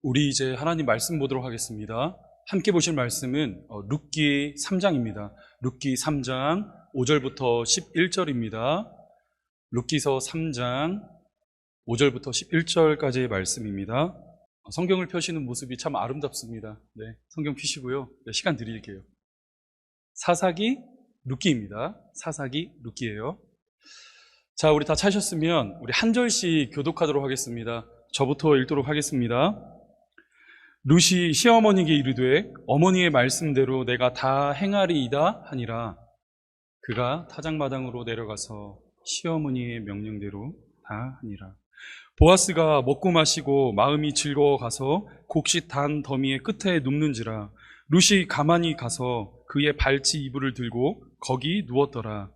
우리 이제 하나님 말씀 보도록 하겠습니다. 함께 보실 말씀은 룻기 3장입니다. 룻기 3장 5절부터 11절입니다. 룻기서 3장 5절부터 11절까지의 말씀입니다. 성경을 펴시는 모습이 참 아름답습니다. 네, 성경 펴시고요. 네, 시간 드릴게요. 사사기 룻기입니다. 사사기 룻기예요. 자, 우리 다 찾으셨으면 우리 한 절씩 교독하도록 하겠습니다. 저부터 읽도록 하겠습니다. 룻이 시어머니에게 이르되 어머니의 말씀대로 내가 다 행하리이다 하니라. 그가 타작마당으로 내려가서 시어머니의 명령대로 다 하니라. 보아스가 먹고 마시고 마음이 즐거워 가서 곡식 단 더미의 끝에 눕는지라. 룻이 가만히 가서 그의 발치 이불을 들고 거기 누웠더라.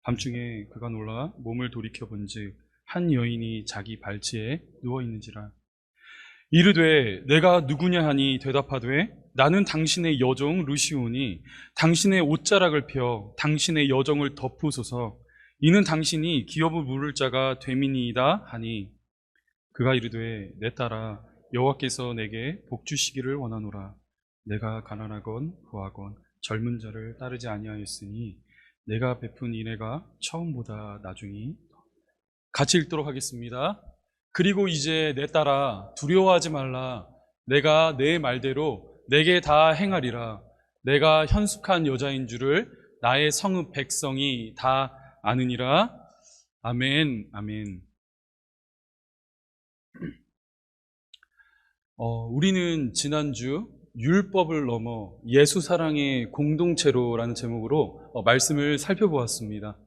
밤중에 그가 놀라 몸을 돌이켜 본즉 한 여인이 자기 발치에 누워 있는지라. 이르되 내가 누구냐 하니 대답하되 나는 당신의 여종 룻이오니 당신의 옷자락을 펴 당신의 여정을 덮으소서. 이는 당신이 기업을 물을 자가 됨이니이다 하니 그가 이르되 내 딸아 여호와께서 내게 복 주시기를 원하노라. 내가 가난하건 부하건 젊은 자를 따르지 아니하였으니 내가 베푼 인애가 처음보다 나중이. 같이 읽도록 하겠습니다. 그리고 이제 내 딸아 두려워하지 말라. 내가 내 말대로 내게 다 행하리라. 내가 현숙한 여자인 줄을 나의 성읍 백성이 다 아느니라. 아멘, 아멘. 우리는 지난주 율법을 넘어 예수 사랑의 공동체로라는 제목으로 말씀을 살펴보았습니다.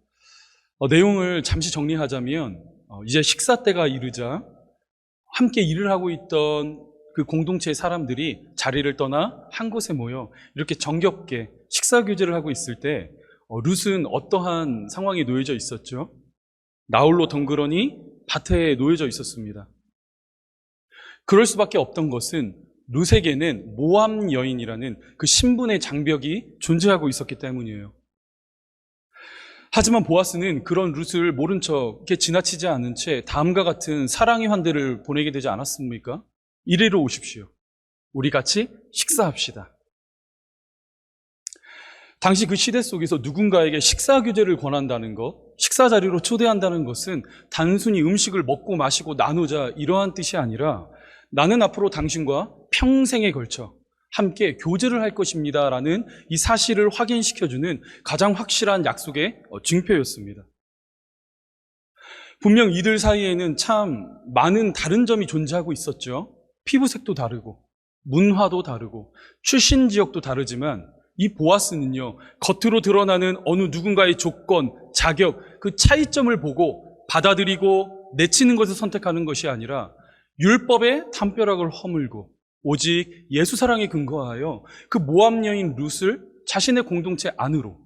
내용을 잠시 정리하자면 이제 식사 때가 이르자 함께 일을 하고 있던 그 공동체의 사람들이 자리를 떠나 한 곳에 모여 이렇게 정겹게 식사 교제를 하고 있을 때 룻은 어떠한 상황에 놓여져 있었죠? 나홀로 덩그러니 밭에 놓여져 있었습니다. 그럴 수밖에 없던 것은 룻에게는 모압 여인이라는 그 신분의 장벽이 존재하고 있었기 때문이에요. 하지만 보아스는 그런 룻을 모른 척 지나치지 않은 채 다음과 같은 사랑의 환대를 보내게 되지 않았습니까? 이리로 오십시오. 우리 같이 식사합시다. 당시 그 시대 속에서 누군가에게 식사 교제를 권한다는 것, 식사 자리로 초대한다는 것은 단순히 음식을 먹고 마시고 나누자 이러한 뜻이 아니라 나는 앞으로 당신과 평생에 걸쳐 함께 교제를 할 것입니다 라는 이 사실을 확인시켜주는 가장 확실한 약속의 증표였습니다. 분명 이들 사이에는 참 많은 다른 점이 존재하고 있었죠. 피부색도 다르고 문화도 다르고 출신 지역도 다르지만 이 보아스는요, 겉으로 드러나는 어느 누군가의 조건, 자격, 그 차이점을 보고 받아들이고 내치는 것을 선택하는 것이 아니라 율법의 담벼락을 허물고 오직 예수 사랑에 근거하여 그 모압 여인 룻을 자신의 공동체 안으로,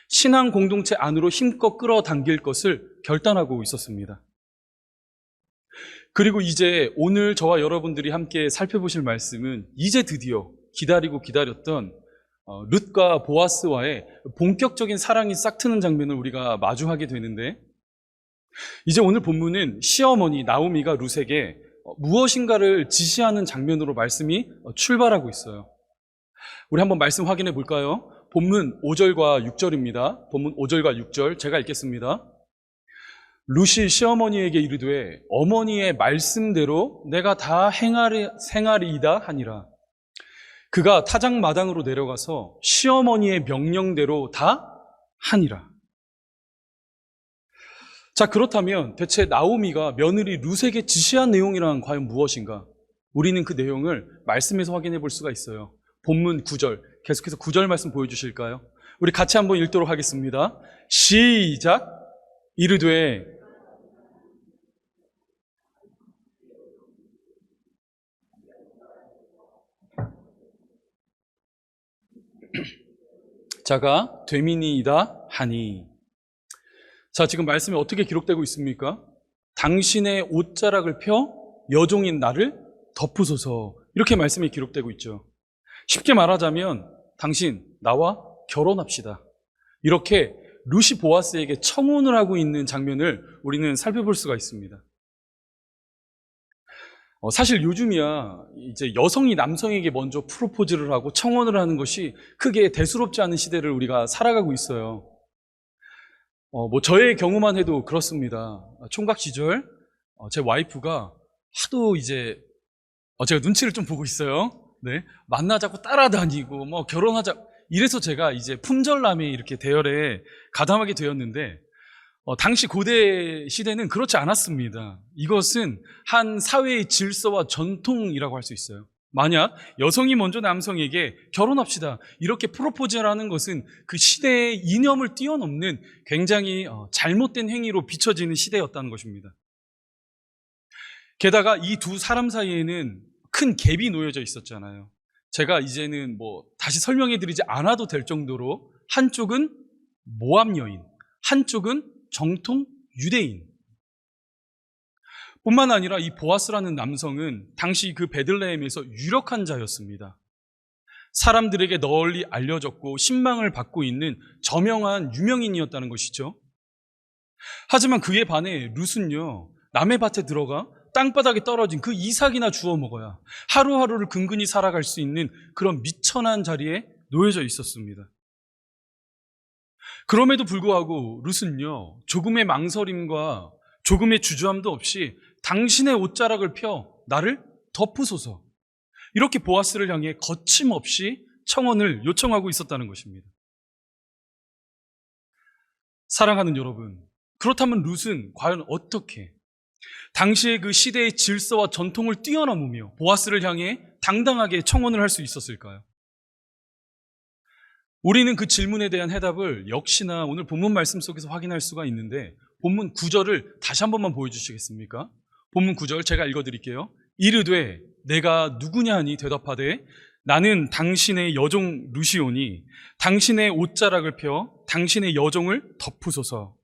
신앙 공동체 안으로 힘껏 끌어당길 것을 결단하고 있었습니다. 그리고 이제 오늘 저와 여러분들이 함께 살펴보실 말씀은 이제 드디어 기다리고 기다렸던 룻과 보아스와의 본격적인 사랑이 싹트는 장면을 우리가 마주하게 되는데, 이제 오늘 본문은 시어머니 나오미가 룻에게 무엇인가를 지시하는 장면으로 말씀이 출발하고 있어요. 우리 한번 말씀 확인해 볼까요? 본문 5절과 6절입니다. 본문 5절과 6절 제가 읽겠습니다. 룻이 시어머니에게 이르되 어머니의 말씀대로 내가 다 행하리이다 하니라. 그가 타작마당으로 내려가서 시어머니의 명령대로 다 하니라. 자, 그렇다면 대체 나오미가 며느리 룻에게 지시한 내용이란 과연 무엇인가? 우리는 그 내용을 말씀에서 확인해 볼 수가 있어요. 본문 9절, 계속해서 9절 말씀 보여주실까요? 우리 같이 한번 읽도록 하겠습니다. 시작! 이르되 자가 되미니이다 하니. 자, 지금 말씀이 어떻게 기록되고 있습니까? 당신의 옷자락을 펴 여종인 나를 덮으소서, 이렇게 말씀이 기록되고 있죠. 쉽게 말하자면 당신 나와 결혼합시다, 이렇게 룻이 보아스에게 청혼을 하고 있는 장면을 우리는 살펴볼 수가 있습니다. 사실 요즘이야 이제 여성이 남성에게 먼저 프로포즈를 하고 청혼을 하는 것이 크게 대수롭지 않은 시대를 우리가 살아가고 있어요. 뭐 저의 경우만 해도 그렇습니다. 총각 시절 제 와이프가 하도 이제 제가 눈치를 좀 보고 있어요. 네, 만나자고 따라다니고 뭐 결혼하자 이래서 제가 이제 품절남에 이렇게 대열에 가담하게 되었는데 당시 고대 시대는 그렇지 않았습니다. 이것은 한 사회의 질서와 전통이라고 할 수 있어요. 만약 여성이 먼저 남성에게 결혼합시다 이렇게 프로포즈하는 것은 그 시대의 이념을 뛰어넘는 굉장히 잘못된 행위로 비춰지는 시대였다는 것입니다. 게다가 이 두 사람 사이에는 큰 갭이 놓여져 있었잖아요. 제가 이제는 뭐 다시 설명해 드리지 않아도 될 정도로 한쪽은 모압 여인, 한쪽은 정통 유대인. 뿐만 아니라 이 보아스라는 남성은 당시 그 베들레헴에서 유력한 자였습니다. 사람들에게 널리 알려졌고 신망을 받고 있는 저명한 유명인이었다는 것이죠. 하지만 그에 반해 룻은요, 남의 밭에 들어가 땅바닥에 떨어진 그 이삭이나 주워 먹어야 하루하루를 근근히 살아갈 수 있는 그런 미천한 자리에 놓여져 있었습니다. 그럼에도 불구하고 룻은요, 조금의 망설임과 조금의 주저함도 없이 당신의 옷자락을 펴 나를 덮으소서, 이렇게 보아스를 향해 거침없이 청혼을 요청하고 있었다는 것입니다. 사랑하는 여러분, 그렇다면 룻은 과연 어떻게 당시의 그 시대의 질서와 전통을 뛰어넘으며 보아스를 향해 당당하게 청혼을 할 수 있었을까요? 우리는 그 질문에 대한 해답을 역시나 오늘 본문 말씀 속에서 확인할 수가 있는데, 본문 9절을 다시 한 번만 보여주시겠습니까? 본문 9절 제가 읽어드릴게요. 이르되 내가 누구냐 하니 대답하되 나는 당신의 여종 룻이오니 당신의 옷자락을 펴 당신의 여종을 덮으소서.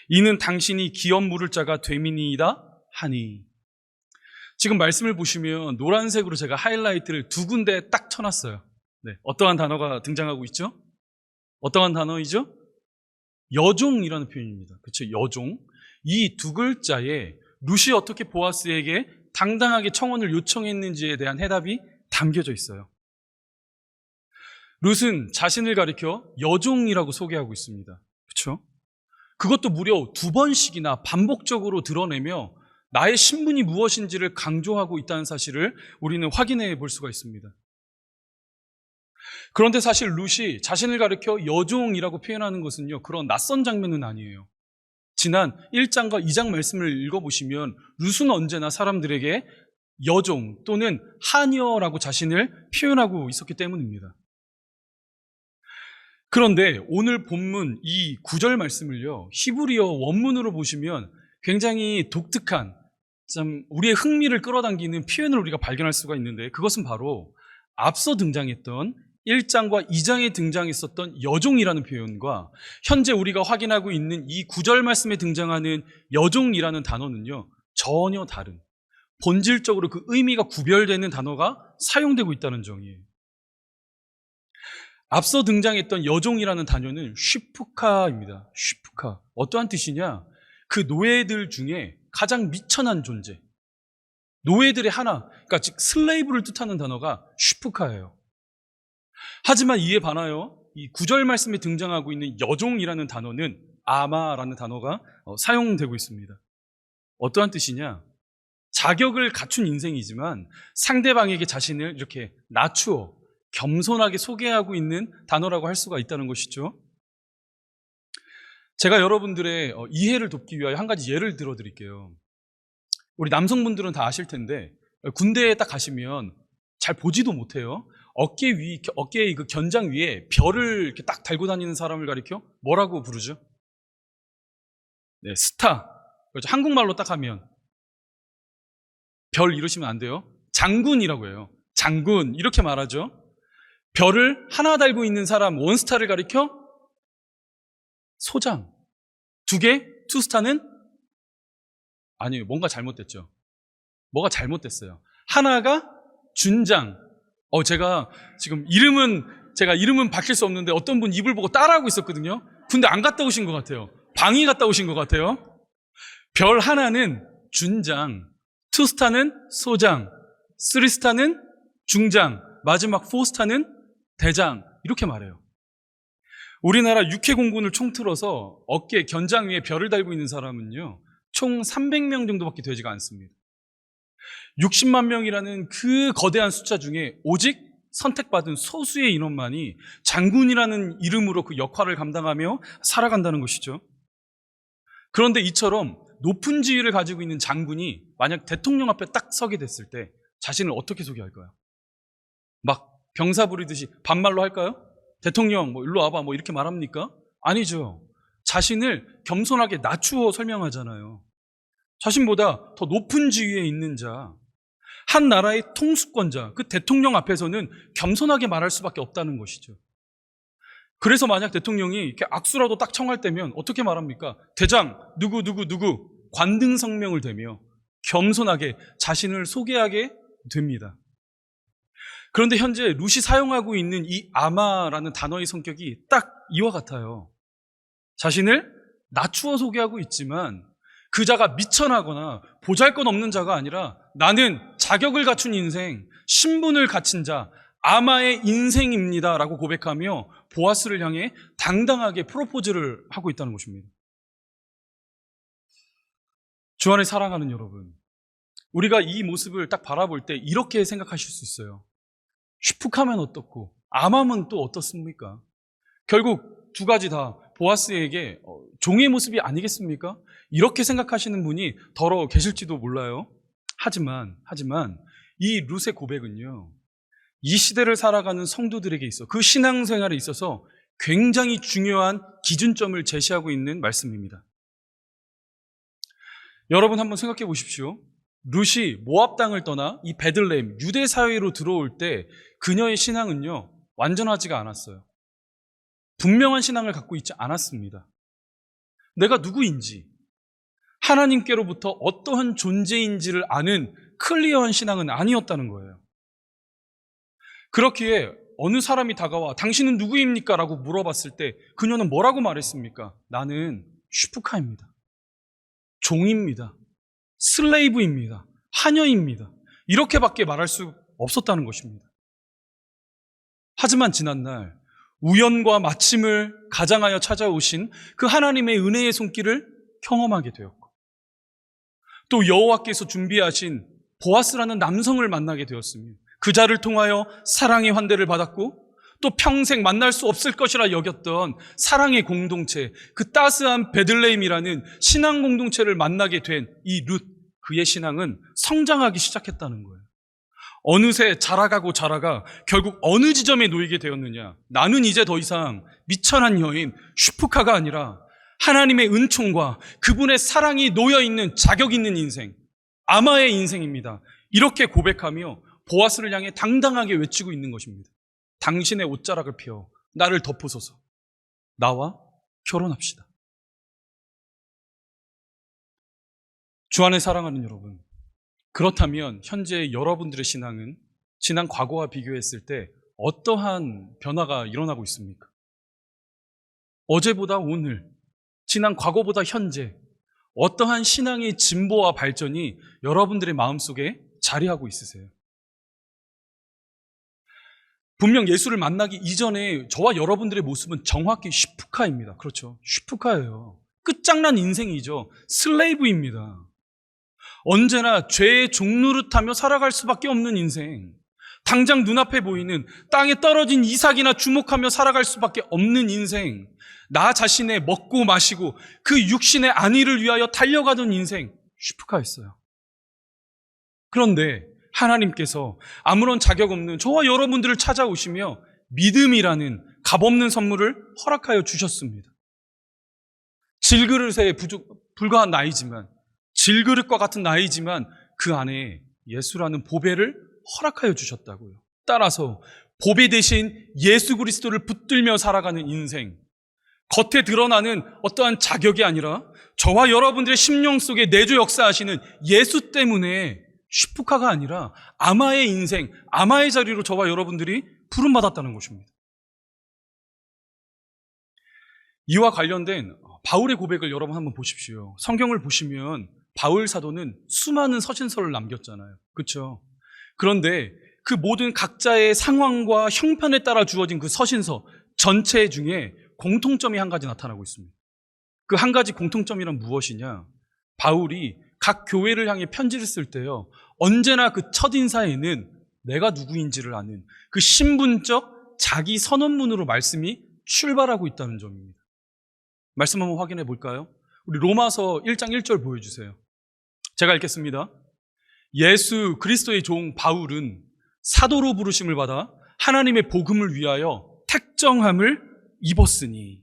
이는 당신이 기업 물을 자가 됨이니이다 하니. 지금 말씀을 보시면 노란색으로 제가 하이라이트를 두 군데 딱 쳐놨어요. 네, 어떠한 단어가 등장하고 있죠? 어떠한 단어이죠? 여종이라는 표현입니다. 그렇죠? 여종. 이 두 글자에 룻이 어떻게 보아스에게 당당하게 청혼을 요청했는지에 대한 해답이 담겨져 있어요. 룻은 자신을 가리켜 여종이라고 소개하고 있습니다. 그렇죠? 그것도 무려 2번씩이나 반복적으로 드러내며 나의 신분이 무엇인지를 강조하고 있다는 사실을 우리는 확인해 볼 수가 있습니다. 그런데 사실 룻이 자신을 가리켜 여종이라고 표현하는 것은요, 그런 낯선 장면은 아니에요. 지난 1장과 2장 말씀을 읽어보시면 룻은 언제나 사람들에게 여종 또는 하녀라고 자신을 표현하고 있었기 때문입니다. 그런데 오늘 본문 이 9절 말씀을요, 히브리어 원문으로 보시면 굉장히 독특한, 참 우리의 흥미를 끌어당기는 표현을 우리가 발견할 수가 있는데, 그것은 바로 앞서 등장했던 1장과 2장에 등장했었던 여종이라는 표현과 현재 우리가 확인하고 있는 이 9절 말씀에 등장하는 여종이라는 단어는요, 전혀 다른, 본질적으로 그 의미가 구별되는 단어가 사용되고 있다는 점이에요. 앞서 등장했던 여종이라는 단어는 슈프카입니다. 슈프카. 어떠한 뜻이냐? 그 노예들 중에 가장 미천한 존재, 노예들의 하나, 그러니까 즉 슬레이브를 뜻하는 단어가 슈프카예요. 하지만 이에 반하여 이 9절 말씀에 등장하고 있는 여종이라는 단어는 아마라는 단어가 사용되고 있습니다. 어떠한 뜻이냐? 자격을 갖춘 인생이지만 상대방에게 자신을 이렇게 낮추어 겸손하게 소개하고 있는 단어라고 할 수가 있다는 것이죠. 제가 여러분들의 이해를 돕기 위하여 한 가지 예를 들어 드릴게요. 우리 남성분들은 다 아실 텐데 군대에 딱 가시면 잘 보지도 못해요. 어깨의 그 견장 위에 별을 이렇게 딱 달고 다니는 사람을 가리켜 뭐라고 부르죠? 네, 스타. 그렇죠. 한국말로 딱 하면 별 이러시면 안 돼요. 장군이라고 해요. 장군 이렇게 말하죠. 별을 하나 달고 있는 사람, 원스타를 가리켜 소장. 2개, 투스타는 아니에요. 뭔가 잘못됐죠. 뭐가 잘못됐어요. 하나가 준장. 제가 지금 이름은 밝힐 수 없는데 어떤 분 입을 보고 따라하고 있었거든요. 근데 안 갔다 오신 것 같아요. 방이 갔다 오신 것 같아요. 별 하나는 준장, 2스타는 소장, 3스타는 중장, 마지막 4스타는 대장, 이렇게 말해요. 우리나라 육해공군을 총틀어서 어깨 견장 위에 별을 달고 있는 사람은요, 총 300명 정도밖에 되지가 않습니다. 60만 명이라는 그 거대한 숫자 중에 오직 선택받은 소수의 인원만이 장군이라는 이름으로 그 역할을 감당하며 살아간다는 것이죠. 그런데 이처럼 높은 지위를 가지고 있는 장군이 만약 대통령 앞에 딱 서게 됐을 때 자신을 어떻게 소개할까요? 막 병사 부리듯이 반말로 할까요? 대통령 일로 와봐 이렇게 말합니까? 아니죠. 자신을 겸손하게 낮추어 설명하잖아요. 자신보다 더 높은 지위에 있는 자, 한 나라의 통수권자, 그 대통령 앞에서는 겸손하게 말할 수밖에 없다는 것이죠. 그래서 만약 대통령이 이렇게 악수라도 딱 청할 때면 어떻게 말합니까? 대장 누구 관등 성명을 대며 겸손하게 자신을 소개하게 됩니다. 그런데 현재 룻이 사용하고 있는 이 아마라는 단어의 성격이 딱 이와 같아요. 자신을 낮추어 소개하고 있지만 그 자가 미천하거나 보잘것없는 자가 아니라 나는 자격을 갖춘 인생, 신분을 갖춘 자, 아마의 인생입니다 라고 고백하며 보아스를 향해 당당하게 프로포즈를 하고 있다는 것입니다. 주 안에 사랑하는 여러분, 우리가 이 모습을 딱 바라볼 때 이렇게 생각하실 수 있어요. 슈프카면 어떻고 아마면 또 어떻습니까? 결국 두 가지 다 보아스에게 종의 모습이 아니겠습니까? 이렇게 생각하시는 분이 더러 계실지도 몰라요. 하지만 이 룻의 고백은요, 이 시대를 살아가는 성도들에게 있어 그 신앙생활에 있어서 굉장히 중요한 기준점을 제시하고 있는 말씀입니다. 여러분 한번 생각해 보십시오. 룻이 모압 땅을 떠나 이 베들레헴 유대 사회로 들어올 때 그녀의 신앙은요, 완전하지가 않았어요. 분명한 신앙을 갖고 있지 않았습니다. 내가 누구인지, 하나님께로부터 어떠한 존재인지를 아는 클리어한 신앙은 아니었다는 거예요. 그렇기에 어느 사람이 다가와 당신은 누구입니까? 라고 물어봤을 때 그녀는 뭐라고 말했습니까? 나는 슈프카입니다. 종입니다. 슬레이브입니다. 하녀입니다. 이렇게밖에 말할 수 없었다는 것입니다. 하지만 지난날 우연과 마침을 가장하여 찾아오신 그 하나님의 은혜의 손길을 경험하게 되었고, 또 여호와께서 준비하신 보아스라는 남성을 만나게 되었으며 그 자를 통하여 사랑의 환대를 받았고, 또 평생 만날 수 없을 것이라 여겼던 사랑의 공동체, 그 따스한 베들레헴이라는 신앙 공동체를 만나게 된 이 룻, 그의 신앙은 성장하기 시작했다는 거예요. 어느새 자라가 결국 어느 지점에 놓이게 되었느냐? 나는 이제 더 이상 미천한 여인 슈프카가 아니라 하나님의 은총과 그분의 사랑이 놓여있는 자격 있는 인생, 아마의 인생입니다. 이렇게 고백하며 보아스를 향해 당당하게 외치고 있는 것입니다. 당신의 옷자락을 펴 나를 덮으소서. 나와 결혼합시다. 주 안에 사랑하는 여러분, 그렇다면 현재 여러분들의 신앙은 지난 과거와 비교했을 때 어떠한 변화가 일어나고 있습니까? 어제보다 오늘, 지난 과거보다 현재 어떠한 신앙의 진보와 발전이 여러분들의 마음속에 자리하고 있으세요? 분명 예수를 만나기 이전에 저와 여러분들의 모습은 정확히 슈프카입니다. 그렇죠? 슈프카예요. 끝장난 인생이죠. 슬레이브입니다. 언제나 죄의 종노릇하며 살아갈 수밖에 없는 인생, 당장 눈앞에 보이는 땅에 떨어진 이삭이나 주목하며 살아갈 수밖에 없는 인생, 나 자신의 먹고 마시고 그 육신의 안위를 위하여 달려가던 인생, 슈프카였어요. 그런데 하나님께서 아무런 자격 없는 저와 여러분들을 찾아오시며 믿음이라는 값없는 선물을 허락하여 주셨습니다. 질그릇에 불과한 나이지만, 질그릇과 같은 나이지만 그 안에 예수라는 보배를 허락하여 주셨다고요. 따라서 보배 대신 예수 그리스도를 붙들며 살아가는 인생, 겉에 드러나는 어떠한 자격이 아니라 저와 여러분들의 심령 속에 내주 역사하시는 예수 때문에 슈프카가 아니라 아마의 인생, 아마의 자리로 저와 여러분들이 부름받았다는 것입니다. 이와 관련된 바울의 고백을 여러분 한번 보십시오. 성경을 보시면 바울 사도는 수많은 서신서를 남겼잖아요. 그렇죠? 그런데 그 모든 각자의 상황과 형편에 따라 주어진 그 서신서 전체 중에 공통점이 한 가지 나타나고 있습니다. 그 한 가지 공통점이란 무엇이냐? 바울이 각 교회를 향해 편지를 쓸 때요, 언제나 그 첫인사에는 내가 누구인지를 아는 그 신분적 자기 선언문으로 말씀이 출발하고 있다는 점입니다. 말씀 한번 확인해 볼까요? 우리 로마서 1장 1절 보여주세요. 제가 읽겠습니다. 예수 그리스도의 종 바울은 사도로 부르심을 받아 하나님의 복음을 위하여 택정함을 입었으니.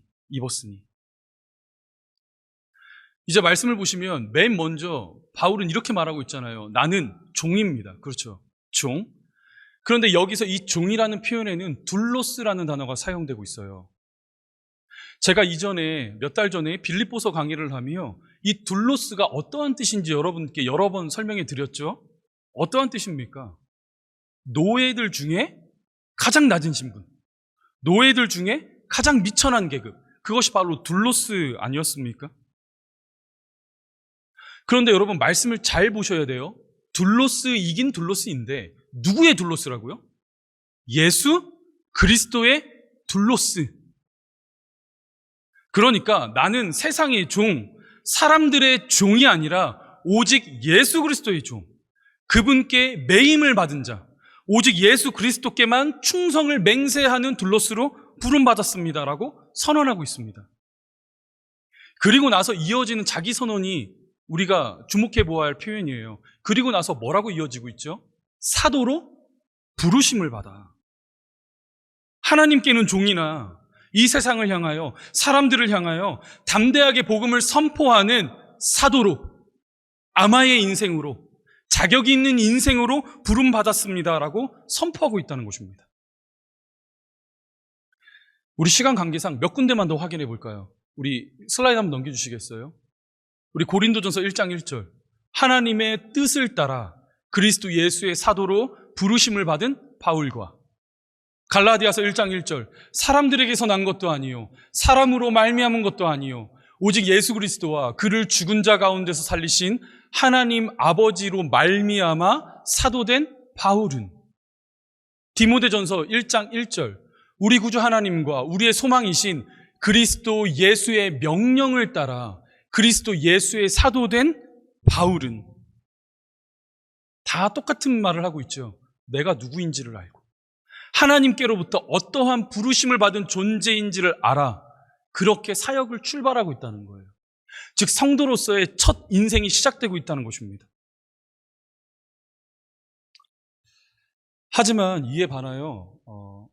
이제 말씀을 보시면 맨 먼저 바울은 이렇게 말하고 있잖아요. 나는 종입니다. 그렇죠? 종. 그런데 여기서 이 종이라는 표현에는 둘로스라는 단어가 사용되고 있어요. 제가 이전에 몇 달 전에 빌립보서 강의를 하며 이 둘로스가 어떠한 뜻인지 여러분께 여러 번 설명해 드렸죠. 어떠한 뜻입니까? 노예들 중에 가장 낮은 신분, 노예들 중에 가장 미천한 계급, 그것이 바로 둘로스 아니었습니까? 그런데 여러분 말씀을 잘 보셔야 돼요. 둘로스이긴 둘로스인데 누구의 둘로스라고요? 예수 그리스도의 둘로스. 그러니까 나는 세상의 종, 사람들의 종이 아니라 오직 예수 그리스도의 종, 그분께 매임을 받은 자, 오직 예수 그리스도께만 충성을 맹세하는 둘로스로 부름받았습니다라고 선언하고 있습니다. 그리고 나서 이어지는 자기 선언이 우리가 주목해 보아야 할 표현이에요. 그리고 나서 뭐라고 이어지고 있죠? 사도로 부르심을 받아. 하나님께는 종이나 이 세상을 향하여, 사람들을 향하여 담대하게 복음을 선포하는 사도로, 아마의 인생으로, 자격이 있는 인생으로 부름받았습니다라고 선포하고 있다는 것입니다. 우리 시간 관계상 몇 군데만 더 확인해 볼까요? 우리 슬라이드 한번 넘겨주시겠어요? 우리 고린도전서 1장 1절, 하나님의 뜻을 따라 그리스도 예수의 사도로 부르심을 받은 바울과, 갈라디아서 1장 1절, 사람들에게서 난 것도 아니요 사람으로 말미암은 것도 아니요 오직 예수 그리스도와 그를 죽은 자 가운데서 살리신 하나님 아버지로 말미암아 사도된 바울은, 디모데전서 1장 1절, 우리 구주 하나님과 우리의 소망이신 그리스도 예수의 명령을 따라 그리스도 예수의 사도된 바울은, 다 똑같은 말을 하고 있죠. 내가 누구인지를 알고 하나님께로부터 어떠한 부르심을 받은 존재인지를 알아 그렇게 사역을 출발하고 있다는 거예요. 즉 성도로서의 첫 인생이 시작되고 있다는 것입니다. 하지만 이에 반하여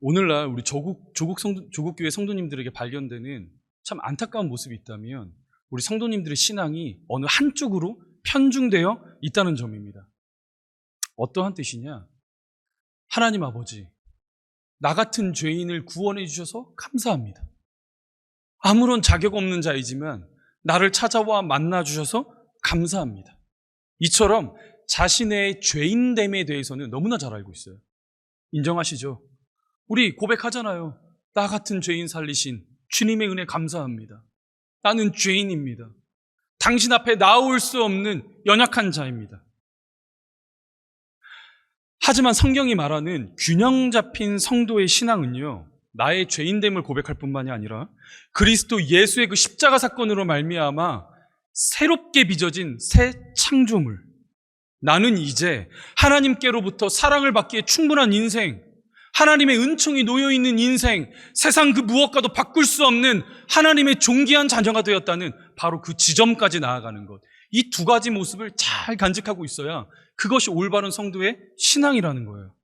오늘날 우리 조국교회 성도님들에게 발견되는 참 안타까운 모습이 있다면 우리 성도님들의 신앙이 어느 한쪽으로 편중되어 있다는 점입니다. 어떠한 뜻이냐? 하나님 아버지, 나 같은 죄인을 구원해 주셔서 감사합니다. 아무런 자격 없는 자이지만 나를 찾아와 만나 주셔서 감사합니다. 이처럼 자신의 죄인됨에 대해서는 너무나 잘 알고 있어요. 인정하시죠? 우리 고백하잖아요. 나 같은 죄인 살리신 주님의 은혜 감사합니다. 나는 죄인입니다. 당신 앞에 나올 수 없는 연약한 자입니다. 하지만 성경이 말하는 균형 잡힌 성도의 신앙은요, 나의 죄인됨을 고백할 뿐만이 아니라 그리스도 예수의 그 십자가 사건으로 말미암아 새롭게 빚어진 새 창조물, 나는 이제 하나님께로부터 사랑을 받기에 충분한 인생, 하나님의 은총이 놓여있는 인생, 세상 그 무엇과도 바꿀 수 없는 하나님의 존귀한 자녀가 되었다는 바로 그 지점까지 나아가는 것, 이 두 가지 모습을 잘 간직하고 있어야 그것이 올바른 성도의 신앙이라는 거예요.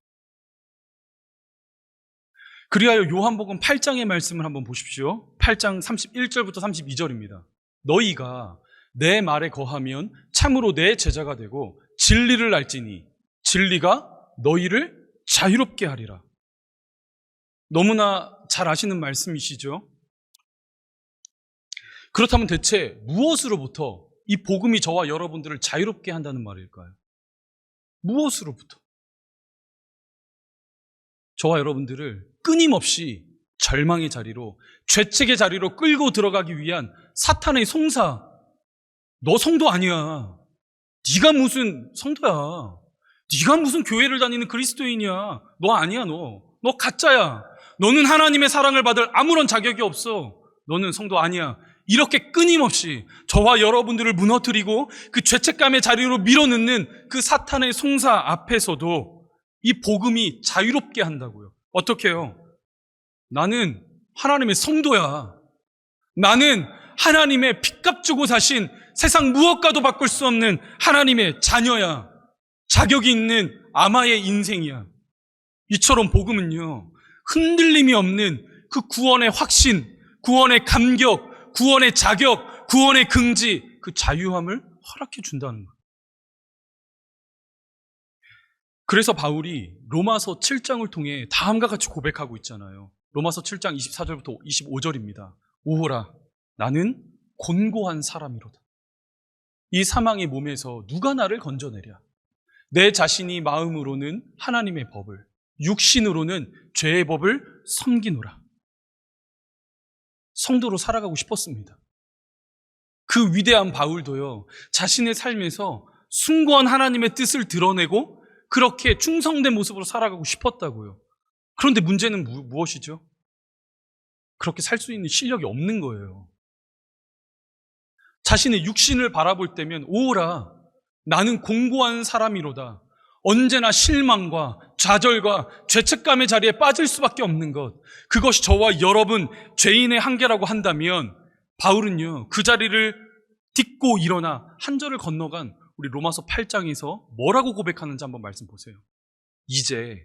그리하여 요한복음 8장의 말씀을 한번 보십시오. 8장 31절부터 32절입니다. 너희가 내 말에 거하면 참으로 내 제자가 되고 진리를 알지니 진리가 너희를 자유롭게 하리라. 너무나 잘 아시는 말씀이시죠? 그렇다면 대체 무엇으로부터 이 복음이 저와 여러분들을 자유롭게 한다는 말일까요? 무엇으로부터? 저와 여러분들을 끊임없이 절망의 자리로, 죄책의 자리로 끌고 들어가기 위한 사탄의 송사, 너 성도 아니야, 네가 무슨 성도야? 네가 무슨 교회를 다니는 그리스도인이야? 너 아니야, 너. 너 가짜야. 너는 하나님의 사랑을 받을 아무런 자격이 없어. 너는 성도 아니야. 이렇게 끊임없이 저와 여러분들을 무너뜨리고 그 죄책감의 자리로 밀어넣는 그 사탄의 송사 앞에서도 이 복음이 자유롭게 한다고요. 어떻게 해요? 나는 하나님의 성도야. 나는 하나님의 핏값 주고 사신 세상 무엇과도 바꿀 수 없는 하나님의 자녀야. 자격이 있는 아마의 인생이야. 이처럼 복음은요, 흔들림이 없는 그 구원의 확신, 구원의 감격, 구원의 자격, 구원의 긍지, 그 자유함을 허락해 준다는 거예요. 그래서 바울이 로마서 7장을 통해 다음과 같이 고백하고 있잖아요. 로마서 7장 24절부터 25절입니다. 오호라, 나는 곤고한 사람이로다. 이 사망의 몸에서 누가 나를 건져내랴? 내 자신이 마음으로는 하나님의 법을, 육신으로는 죄의 법을 섬기노라. 성도로 살아가고 싶었습니다. 그 위대한 바울도요, 자신의 삶에서 숭고한 하나님의 뜻을 드러내고 그렇게 충성된 모습으로 살아가고 싶었다고요. 그런데 문제는 무엇이죠? 그렇게 살 수 있는 실력이 없는 거예요. 자신의 육신을 바라볼 때면 오라, 나는 공고한 사람이로다. 언제나 실망과 좌절과 죄책감의 자리에 빠질 수밖에 없는 것, 그것이 저와 여러분 죄인의 한계라고 한다면 바울은요, 그 자리를 딛고 일어나 한 절을 건너간 우리 로마서 8장에서 뭐라고 고백하는지 한번 말씀 보세요. 이제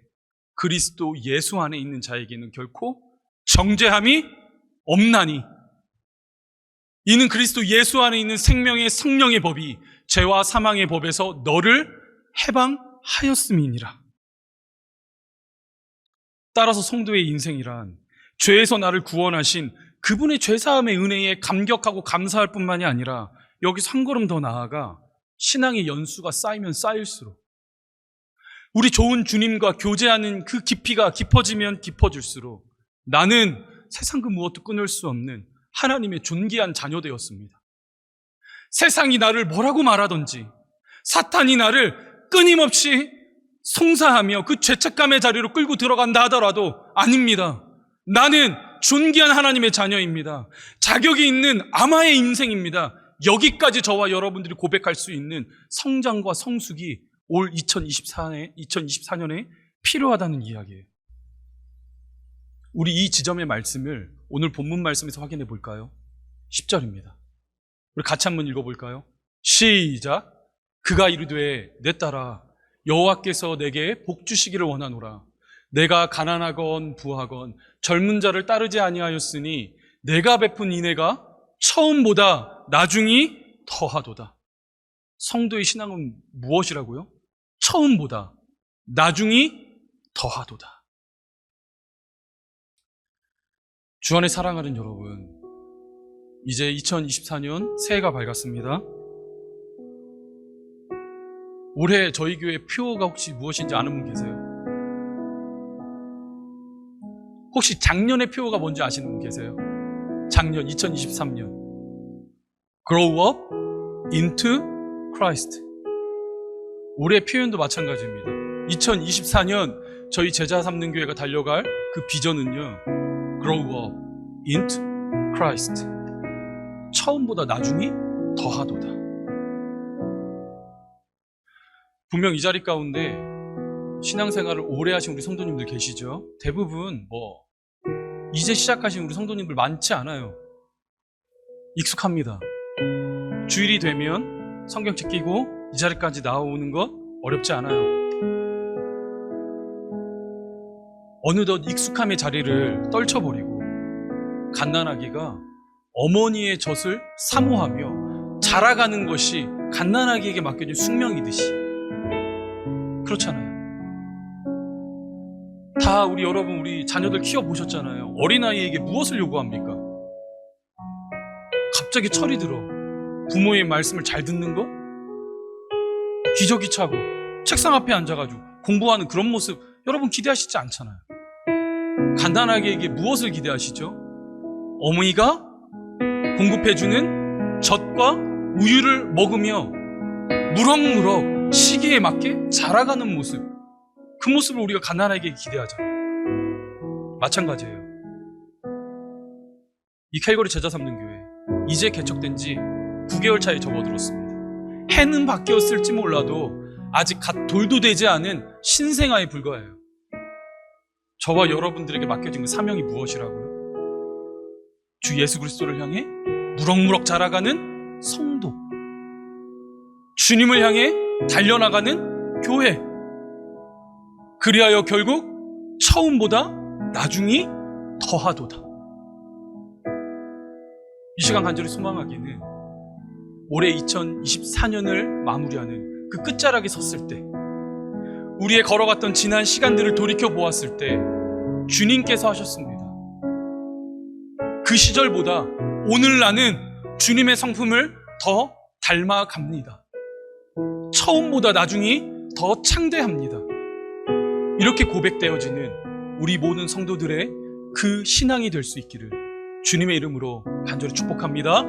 그리스도 예수 안에 있는 자에게는 결코 정죄함이 없나니 이는 그리스도 예수 안에 있는 생명의 성령의 법이 죄와 사망의 법에서 너를 해방하였음이니라. 따라서 성도의 인생이란 죄에서 나를 구원하신 그분의 죄사함의 은혜에 감격하고 감사할 뿐만이 아니라 여기서 한 걸음 더 나아가 신앙의 연수가 쌓이면 쌓일수록 우리 좋은 주님과 교제하는 그 깊이가 깊어지면 깊어질수록 나는 세상 그 무엇도 끊을 수 없는 하나님의 존귀한 자녀 되었습니다. 세상이 나를 뭐라고 말하든지 사탄이 나를 끊임없이 송사하며 그 죄책감의 자리로 끌고 들어간다 하더라도 아닙니다. 나는 존귀한 하나님의 자녀입니다. 자격이 있는 아마의 인생입니다. 여기까지 저와 여러분들이 고백할 수 있는 성장과 성숙이 올 2024년에 필요하다는 이야기예요. 우리 이 지점의 말씀을 오늘 본문 말씀에서 확인해 볼까요? 10절입니다. 우리 같이 한번 읽어볼까요? 시작. 그가 이르되 내 딸아 여호와께서 내게 복 주시기를 원하노라. 내가 가난하건 부하건 젊은 자를 따르지 아니하였으니 내가 베푼 인애가 처음보다 나중이 더하도다. 성도의 신앙은 무엇이라고요? 처음보다 나중이 더하도다. 주 안에 사랑하는 여러분, 이제 2024년 새해가 밝았습니다. 올해 저희 교회 표어가 혹시 무엇인지 아는 분 계세요? 혹시 작년의 표어가 뭔지 아시는 분 계세요? 작년 2023년 Grow up into Christ. 올해 표현도 마찬가지입니다. 2024년 저희 제자 삼는 교회가 달려갈 그 비전은요, Grow up into Christ. 처음보다 나중이 더하도다. 분명 이 자리 가운데 신앙생활을 오래 하신 우리 성도님들 계시죠? 대부분 이제 시작하신 우리 성도님들 많지 않아요. 익숙합니다. 주일이 되면 성경책 끼고 이 자리까지 나오는 것 어렵지 않아요. 어느덧 익숙함의 자리를 떨쳐버리고 갓난아기가 어머니의 젖을 사모하며 자라가는 것이 갓난아기에게 맡겨진 숙명이듯이 그렇잖아요. 다 우리 여러분 우리 자녀들 키워보셨잖아요. 어린아이에게 무엇을 요구합니까? 갑자기 철이 들어 부모의 말씀을 잘 듣는 거? 기저귀 차고 책상 앞에 앉아가지고 공부하는 그런 모습 여러분 기대하시지 않잖아요. 갓난아기에게 무엇을 기대하시죠? 어머니가 공급해주는 젖과 우유를 먹으며 무럭무럭 시기에 맞게 자라가는 모습, 그 모습을 우리가 가나안에게 기대하잖아요. 마찬가지예요. 이 캘거리 제자 삼는 교회 이제 개척된 지 9개월 차에 접어들었습니다. 해는 바뀌었을지 몰라도 아직 갓 돌도 되지 않은 신생아에 불과해요. 저와 여러분들에게 맡겨진 그 사명이 무엇이라고요? 주 예수 그리스도를 향해 무럭무럭 자라가는 성도, 주님을 향해 달려나가는 교회, 그리하여 결국 처음보다 나중이 더하도다. 이 시간 간절히 소망하기는 올해 2024년을 마무리하는 그 끝자락에 섰을 때, 우리의 걸어갔던 지난 시간들을 돌이켜 보았을 때 주님께서 하셨습니다. 그 시절보다 오늘 나는 주님의 성품을 더 닮아갑니다. 처음보다 나중이 더 창대합니다. 이렇게 고백되어지는 우리 모든 성도들의 그 신앙이 될 수 있기를 주님의 이름으로 간절히 축복합니다.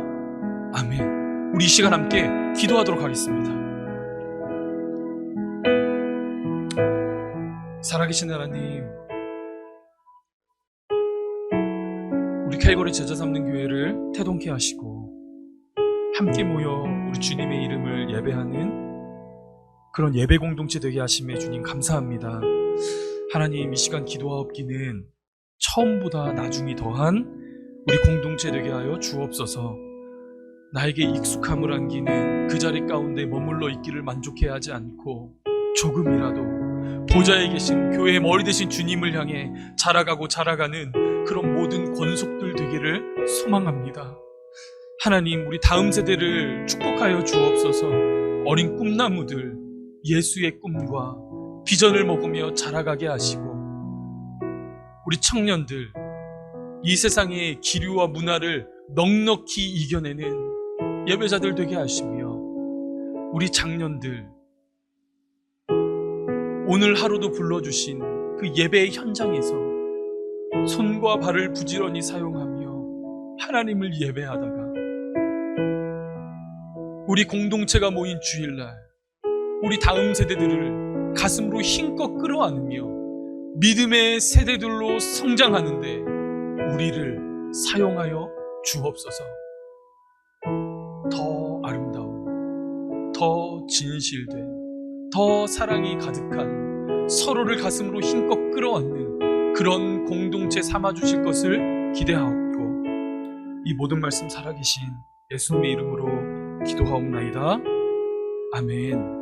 아멘. 우리 이 시간 함께 기도하도록 하겠습니다. 살아계신 하나님, 우리 캘거리 제자 삼는 교회를 태동케 하시고 함께 모여 우리 주님의 이름을 예배하는 그런 예배 공동체 되게 하심에 주님 감사합니다. 하나님, 이 시간 기도하옵기는 처음보다 나중이 더한 우리 공동체 되게 하여 주옵소서. 나에게 익숙함을 안기는 그 자리 가운데 머물러 있기를 만족해야 하지 않고 조금이라도 보좌에 계신 교회의 머리 되신 주님을 향해 자라가고 자라가는 그런 모든 권속들 되기를 소망합니다. 하나님, 우리 다음 세대를 축복하여 주옵소서. 어린 꿈나무들 예수의 꿈과 비전을 먹으며 자라가게 하시고, 우리 청년들 이 세상의 기류와 문화를 넉넉히 이겨내는 예배자들 되게 하시며, 우리 장년들 오늘 하루도 불러주신 그 예배의 현장에서 손과 발을 부지런히 사용하며 하나님을 예배하다가 우리 공동체가 모인 주일날 우리 다음 세대들을 가슴으로 힘껏 끌어안으며 믿음의 세대들로 성장하는데 우리를 사용하여 주옵소서. 더 아름다운, 더 진실된, 더 사랑이 가득한 서로를 가슴으로 힘껏 끌어안는 그런 공동체 삼아주실 것을 기대하옵고, 이 모든 말씀 살아계신 예수님의 이름으로 기도하옵나이다. 아멘.